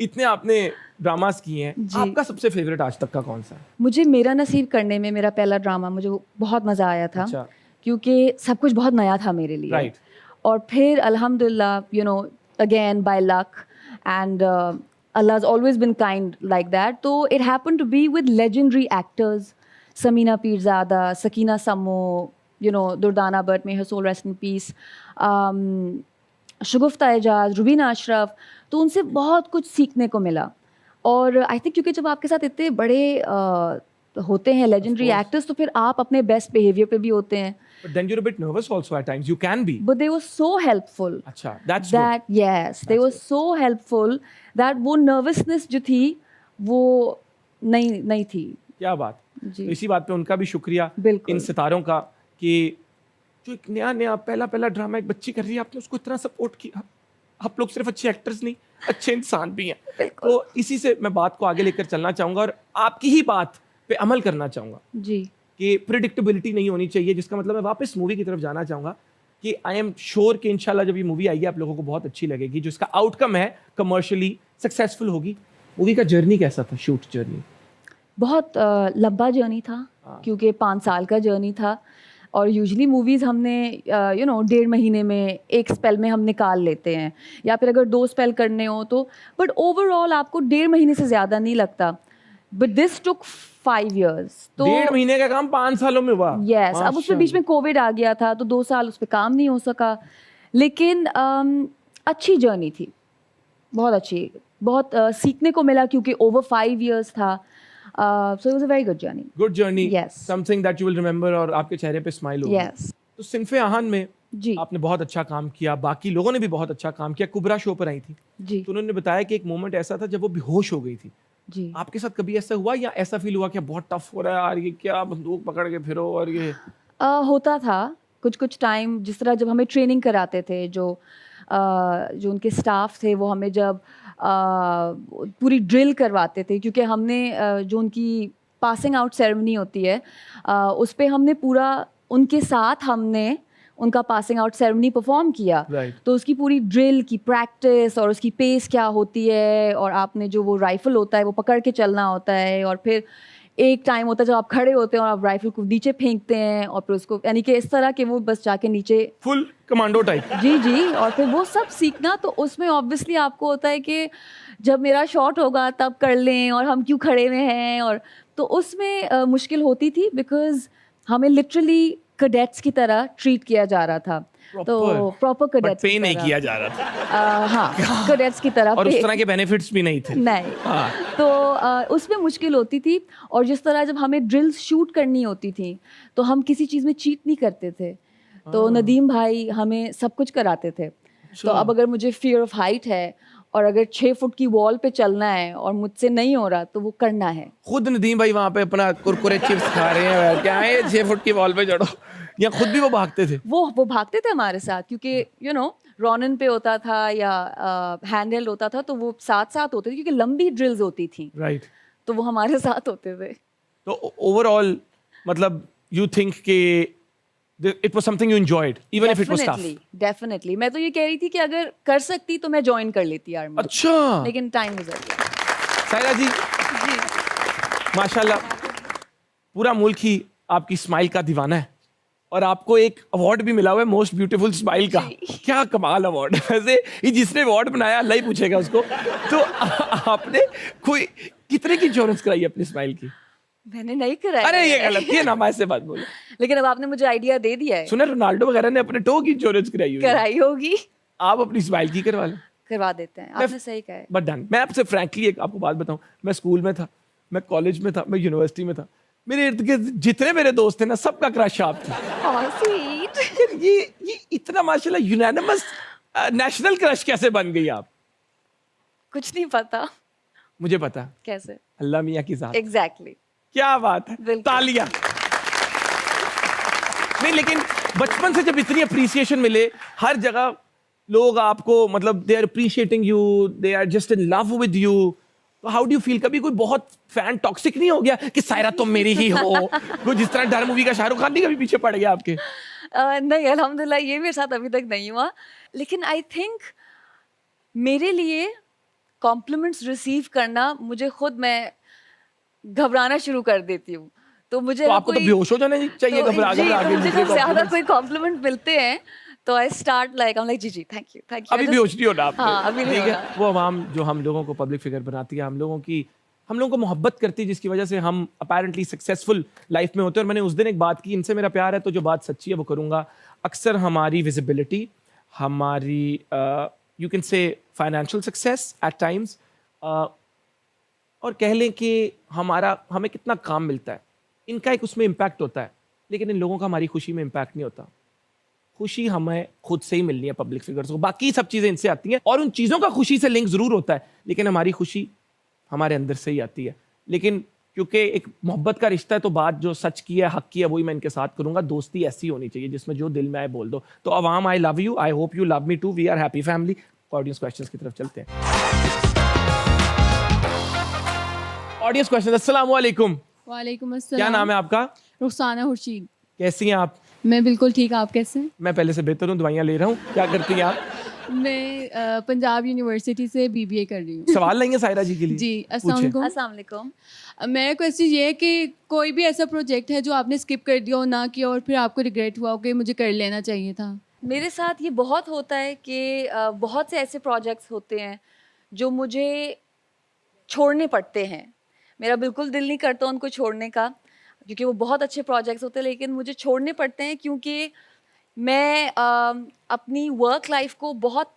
इतने आपने ड्रामास किए हैं, आपका सबसे फेवरेट आज तक का कौन सा है? मुझे मेरा नसीब करने में मेरा पहला ड्रामा मुझे बहुत मज़ा आया था। अच्छा। क्योंकि सब कुछ बहुत नया था मेरे लिए। राइट। और फिर अल्हम्दुलिल्लाह you know again by luck and Allah has always been kind like that. So it happened to be with legendary actors, Samina Pirzada, Sakina Sammo, you know, Durdana Bhatt, may her soul rest in peace, शगुफ्ता एजाज, रुबीना अशरफ। तो उनसे बहुत कुछ सीखने को मिला। और I think क्योंकि जब आपके साथ इतने बड़े होते हैं लेजेंडरी एक्टर्स, तो फिर आप अपने बेस्ट बिहेवियर पे भी होते हैं। But then you're a bit nervous also at times. You can be. But they were so helpful. अच्छा, that's that good. Yes, they were so helpful that वो nervousness जो थी वो नहीं थी। क्या बात। तो इसी बात पे उनका भी शुक्रिया इन सितारों का कि जो एक नया पहला ड्रामा एक बच्ची कर रही है, आपने उसको इतना सपोर्ट किया। आप लोग सिर्फ अच्छे एक्टर्स नहीं, अच्छे इंसान भी हैं। तो इसी से मैं बात को आगे लेकर चलना चाहूँगा और आपकी ही बात पे अमल करना चाहूँगा जी कि प्रिडिक्टेबिलिटी नहीं होनी चाहिए, जिसका मतलब मैं वापस मूवी की तरफ जाना चाहूँगा कि आई एम श्योर कि इंशाल्लाह जब ये मूवी आएगी आप लोगों को बहुत अच्छी लगेगी, जो इसका आउटकम है कमर्शियली सक्सेसफुल होगी। मूवी का जर्नी कैसा था, शूट जर्नी? बहुत लंबा जर्नी था क्योंकि 5 साल का जर्नी था। और यूजुअली मूवीज़ हमने 1.5 महीने में एक स्पेल में हम निकाल लेते हैं, या फिर अगर 2 स्पेल करने हो तो, बट ओवरऑल आपको 1.5 महीने से ज़्यादा नहीं लगता। But this took 5 years। तो 1.5 महीने का काम 5 सालों में हुआ। यस, अब उसमें बीच में कोविड आ गया था तो 2 साल उस पर काम नहीं हो सका, लेकिन अच्छी जर्नी थी, बहुत अच्छी, बहुत सीखने को मिला क्योंकि ओवर 5 years था। So it was a very good journey. Good journey. Yes. Something that you will remember और आपके चेहरे पे स्माइल होगी। Yes. तो सिन्फे आहान में जी आपने बहुत अच्छा काम किया, बाकी लोगों ने भी बहुत अच्छा काम किया। कुबरा शो पर आई थी जी, तो उन्होंने बताया कि एक मोमेंट ऐसा था जब वो बेहोश हो गई थी जी। आपके साथ कभी ऐसा हुआ या ऐसा फील हुआ कि बहुत टफ हो रहा है यार, ये क्या बंदूक पकड़ के फिरो और ये? होता था कुछ टाइम, जिस तरह जब हमें ट्रेनिंग कराते थे, जो उनके स्टाफ थे वो हमें जब पूरी ड्रिल करवाते थे, क्योंकि हमने जो उनकी पासिंग आउट सेरेमनी होती है उस पे हमने पूरा उनके साथ हमने उनका पासिंग आउट सेरेमनी परफॉर्म किया। तो उसकी पूरी ड्रिल की प्रैक्टिस और उसकी पेस क्या होती है, और आपने जो वो राइफल होता है वो पकड़ के चलना होता है, और फिर एक टाइम होता है जब आप खड़े होते हैं और आप राइफल को नीचे फेंकते हैं और फिर उसको, यानी कि इस तरह के वो बस जाके नीचे फुल कमांडो टाइप। जी, और फिर वो सब सीखना। तो उसमें ऑब्वियसली आपको होता है कि जब मेरा शॉट होगा तब कर लें, और हम क्यों खड़े हुए हैं, और तो उसमें मुश्किल होती थी बिकॉज हमें लिटरली कैडेट्स की तरह ट्रीट किया जा रहा था। तो प्रॉपर कैडेट्स पे नहीं किया जा रहा था। हाँ, कैडेट्स की तरह, और उस तरह के बेनिफिट्स भी नहीं थे। नहीं। तो उसमें मुश्किल होती थी। और जिस तरह जब हमें ड्रिल्स शूट करनी होती थी तो हम किसी चीज़ में चीट नहीं करते थे। तो नदीम भाई हमें सब कुछ कराते थे। तो अब अगर मुझे फियर ऑफ हाइट है और अगर 6 फुट की वॉल पे चलना है और मुझसे नहीं हो रहा तो वो करना है। खुद नदीम भाई वहाँ पे अपना कुरकुरे चिप्स खा रहे हैं, क्या है 6 फुट की वॉल पे चढ़ो, या खुद भी वो भागते थे? वो भागते थे हमारे साथ, क्योंकि रॉनन पे होता था या हैंडहेल्ड होता था, तो वो साथ होते थे क्योंकि लंबी ड्रिल्स होती थी। राइट। तो वो हमारे साथ होते थे। तो ओवरऑल मतलब यू थिंक कि it was something you enjoyed even if it was tough? Definitely. मैं तो ये कह रही थी कि अगर कर सकती तो मैं ज्वाइन कर लेती आर्मी। अच्छा। लेकिन टाइम गुजर गया। सायरा जी माशाल्लाह पूरा मुल्क ही आपकी स्माइल का दीवाना है, और आपको एक अवार्ड भी मिला हुआ है मोस्ट ब्यूटीफुल स्माइल का। क्या कमाल अवार्ड है। वैसे ये जिसने अवार्ड बनाया अल्लाह ही पूछेगा उसको। तो आपने कोई कितने की इंश्योरेंस कराई अपनी स्माइल की? मैंने नहीं कराया। अरे ये गलत है ना, मैं से बात बोलो। लेकिन अब आपने मुझे आइडिया दे दिया है। सुना रोनाल्डो वगैरह ने अपने टो की इंश्योरेंस कराई होगी। आप अपनी स्माइल की करवा लें। करवा देते हैं, आपने सही कहा है। But done. मैं आपसे फ्रैंकली एक आपको बात बताऊं, मैं स्कूल में था, मैं कॉलेज में था, मैं यूनिवर्सिटी में था, मेरे इर्द गिर्द जितने मेरे दोस्त थे ना सबका क्रश आप थे। ये इतना माशाल्लाह यूनानिमस नेशनल क्रश कैसे बन गई आप? कुछ नहीं पता। मुझे पता कैसे। अल्लाह मियां की जात। एग्जैक्टली। क्या बात है, तालियां। नहीं लेकिन बचपन से जब इतनी अप्रिसिएशन मिले, हर जगह लोग आपको मतलब they are appreciating you, they are just in love with you, तो हाउ डू यू फील? कभी कोई बहुत फैन टॉक्सिक नहीं हो गया कि सायरा तुम मेरी ही हो? कोई जिस तरह डर मूवी का शाहरुख खान नहीं कभी पीछे पड़ गया आपके? नहीं, अल्हम्दुलिल्लाह ये मेरे साथ अभी तक नहीं हुआ। लेकिन आई थिंक मेरे लिए कॉम्प्लीमेंट्स रिसीव करना मुझे खुद मैं घबराना शुरू कर देती हूँ। तो मुझे तो आपको तो बेहोश हो जाना चाहिए तो घबरा जी, घबरा तो के मुझे दूसरे जब ज़्यादा compliments। कोई कॉम्प्लीमेंट मिलते हैं तो I start like I am like जी थैंक यू अभी बेहोश नहीं होना आपने। हाँ, अभी नहीं ठीक है, होना। वो आवाम जो हम लोगों को पब्लिक फिगर बनाती है, हम लोगों को मोहब्बत करती है, जिसकी वजह से हम अपैरेंटली सक्सेसफुल लाइफ में होते हैं। और मैंने उस दिन एक बात की, इनसे मेरा प्यार है तो जो बात सच्ची है वो करूंगा। अक्सर हमारी विजिबिलिटी, हमारी you can say financial success at times, और कह लें कि हमें कितना काम मिलता है, इनका एक उसमें इम्पैक्ट होता है, लेकिन इन लोगों का हमारी खुशी में इम्पैक्ट नहीं होता। खुशी हमें खुद से ही मिलनी है पब्लिक फिगर्स को, बाकी सब चीज़ें इनसे आती हैं, और उन चीज़ों का खुशी से लिंक ज़रूर होता है, लेकिन हमारी खुशी हमारे अंदर से ही आती है। लेकिन क्योंकि एक मोहब्बत का रिश्ता है, तो बात जो सच की है, हक की है, वही मैं इनके साथ करूंगा। दोस्ती ऐसी होनी चाहिए जिसमें जो दिल में आए बोल दो। तो अवाम, I love you, I hope you love me too, we are happy family. Audience questions की तरफ चलते हैं। ऑडियंस क्वेश्चन, अस्सलाम वालेकुम। वालेकुम अस्सलाम। क्या नाम है आपका? रुखसाना खुर्शीद। कैसी हैं आप? मैं बिल्कुल ठीक, आप कैसे हैं? मैं पहले से बेहतर हूँ, दवाइयाँ ले रहा हूँ। क्या करती हैं आप? मैं पंजाब यूनिवर्सिटी से बीबीए कर रही हूँ। सवाल लेंगे सायरा जी के लिए? जी, अस्सलाम वालेकुम। अस्सलाम वालेकुम। मेरा क्वेश्चन ये है कि कोई भी ऐसा प्रोजेक्ट है जो आपने स्किप कर दिया हो, ना किया, और फिर आपको रिग्रेट हुआ हो कि मुझे कर लेना चाहिए था? मेरे साथ ये बहुत होता है कि बहुत से ऐसे प्रोजेक्ट्स होते हैं जो मुझे छोड़ने पड़ते हैं। मेरा बिल्कुल दिल नहीं करता उनको छोड़ने का, क्योंकि वो बहुत अच्छे प्रोजेक्ट्स होते हैं, लेकिन मुझे छोड़ने पड़ते हैं क्योंकि मैं अपनी वर्क लाइफ को बहुत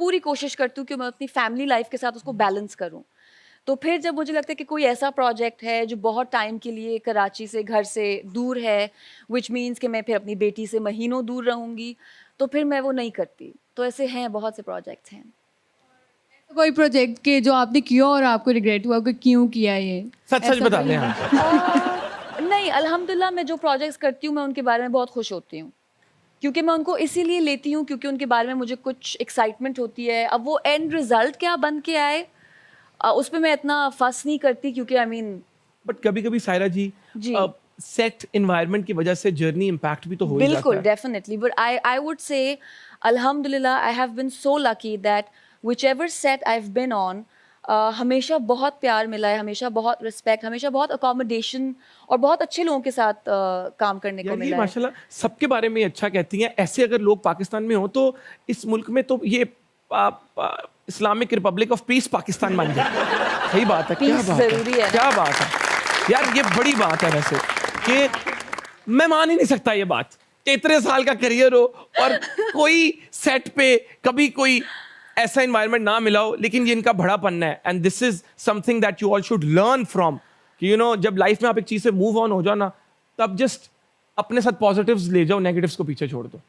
पूरी कोशिश करती हूँ कि मैं अपनी फैमिली लाइफ के साथ उसको बैलेंस करूँ। तो फिर जब मुझे लगता है कि कोई ऐसा प्रोजेक्ट है जो बहुत टाइम के लिए कराची से, घर से दूर है, विच मीन्स कि मैं फिर अपनी बेटी से महीनों दूर रहूँगी, तो फिर मैं वो नहीं करती। तो ऐसे हैं, बहुत से प्रोजेक्ट्स हैं। कोई प्रोजेक्ट के जो आपने किया और आपको रिग्रेट हुआ कि क्यों किया ये? सच सच ऐसा बता कोई- दें आप। नहीं, अल्हम्दुलिल्लाह मैं जो प्रोजेक्ट्स करती हूँ मैं उनके बारे में बहुत खुश होती हूँ, क्योंकि मैं उनको इसीलिए लेती हूँ क्योंकि उनके बारे में मुझे कुछ एक्साइटमेंट होती है। अब वो एंड रिजल्ट क्या बन के आए उस पर मैं इतना फस नहीं करती, क्योंकि आई मीन बट कभी कभी सायरा जी, जी। सेट एनवायरनमेंट की वजह से जर्नी इम्पैक्ट भी तो हो ही जाता बिल्कुल, है। Definitely, but I would say अल्हम्दुलिल्लाह I have been so lucky that whichever set I have been on, हमेशा बहुत प्यार मिला है, हमेशा बहुत रिस्पेक्ट, हमेशा बहुत अकोमोडेशन और बहुत अच्छे लोगों के साथ काम करने को यार ये मिला है। माशाल्लाह सबके बारे में अच्छा कहती हैं। ऐसे अगर लोग पाकिस्तान में हो तो इस मुल्क में तो ये Islamic Republic of peace Pakistan बन जाए। सही बात है, क्या Peace बात जरूरी है ना? क्या बात है यार, ये बड़ी बात है वैसे, कि मैं मान ही नहीं सकता ये बात कि इतने साल का करियर हो और कोई सेट पे कभी कोई ऐसा एनवायरनमेंट ना मिला हो, लेकिन ये इनका बड़ापन है। And this is something that you all should learn from, कि यू नो जब लाइफ में आप एक चीज से मूव ऑन हो जाओ ना, तब जस्ट अपने साथ पॉजिटिव्स ले जाओ, नेगेटिव्स को पीछे छोड़ दो।